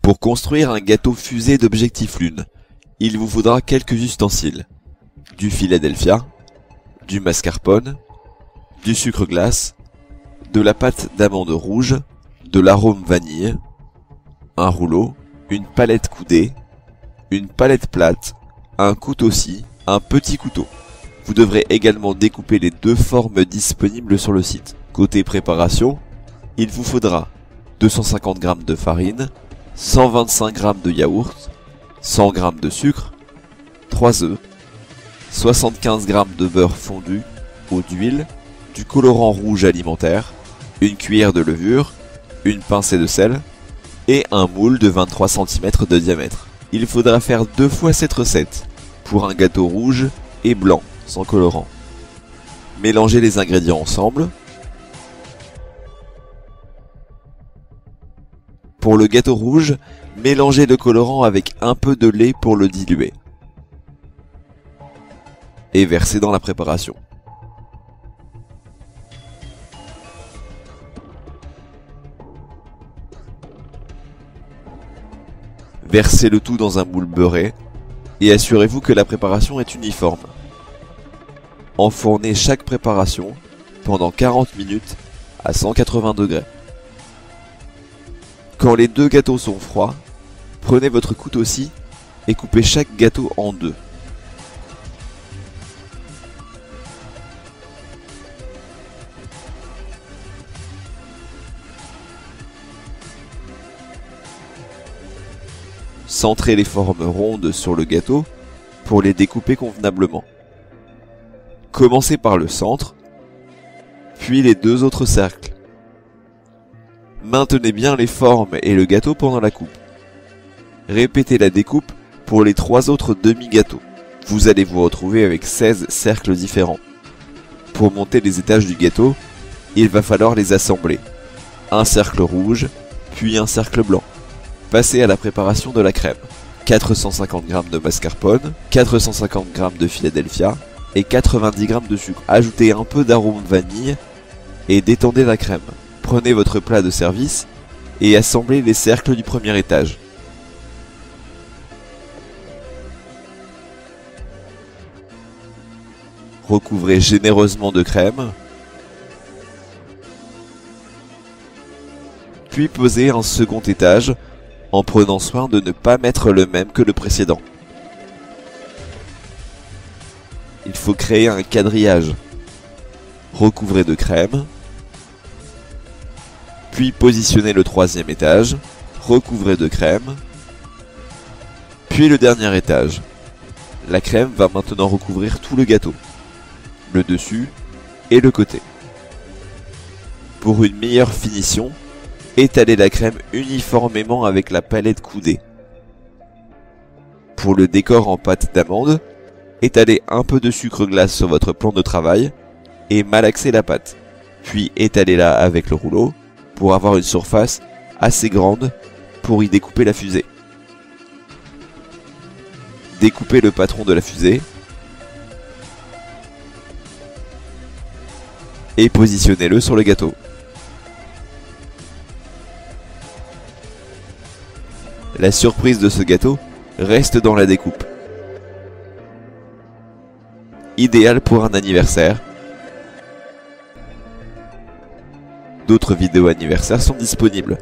Pour construire un gâteau fusée d'objectif lune, il vous faudra quelques ustensiles. Du Philadelphia, du mascarpone, du sucre glace, de la pâte d'amande rouge, de l'arôme vanille, un rouleau, une palette coudée, une palette plate, un couteau-scie, un petit couteau. Vous devrez également découper les deux formes disponibles sur le site. Côté préparation, il vous faudra 250 g de farine, 125 g de yaourt, 100 g de sucre, 3 œufs, 75 g de beurre fondu ou d'huile, du colorant rouge alimentaire, une cuillère de levure, une pincée de sel et un moule de 23 cm de diamètre. Il faudra faire 2 fois cette recette pour un gâteau rouge et blanc sans colorant. Mélangez les ingrédients ensemble. Pour le gâteau rouge, mélangez le colorant avec un peu de lait pour le diluer. Et versez dans la préparation. Versez le tout dans un moule beurré et assurez-vous que la préparation est uniforme. Enfournez chaque préparation pendant 40 minutes à 180 degrés. Quand les deux gâteaux sont froids, prenez votre couteau-scie et coupez chaque gâteau en deux. Centrez les formes rondes sur le gâteau pour les découper convenablement. Commencez par le centre, puis les deux autres cercles. Maintenez bien les formes et le gâteau pendant la coupe. Répétez la découpe pour les 3 autres demi-gâteaux. Vous allez vous retrouver avec 16 cercles différents. Pour monter les étages du gâteau, il va falloir les assembler. Un cercle rouge, puis un cercle blanc. Passez à la préparation de la crème. 450 g de mascarpone, 450 g de Philadelphia et 90 g de sucre. Ajoutez un peu d'arôme vanille et détendez la crème. Prenez votre plat de service et assemblez les cercles du premier étage. Recouvrez généreusement de crème. Puis posez un second étage en prenant soin de ne pas mettre le même que le précédent. Il faut créer un quadrillage. Recouvrez de crème. Puis positionnez le troisième étage. Recouvrez de crème. Puis le dernier étage. La crème va maintenant recouvrir tout le gâteau, le dessus et le côté. Pour une meilleure finition, étalez la crème uniformément avec la palette coudée. Pour le décor en pâte d'amande, étalez un peu de sucre glace sur votre plan de travail et malaxez la pâte. Puis étalez-la avec le rouleau pour avoir une surface assez grande pour y découper la fusée. Découpez le patron de la fusée et positionnez-le sur le gâteau. La surprise de ce gâteau reste dans la découpe. Idéal pour un anniversaire. D'autres vidéos anniversaires sont disponibles.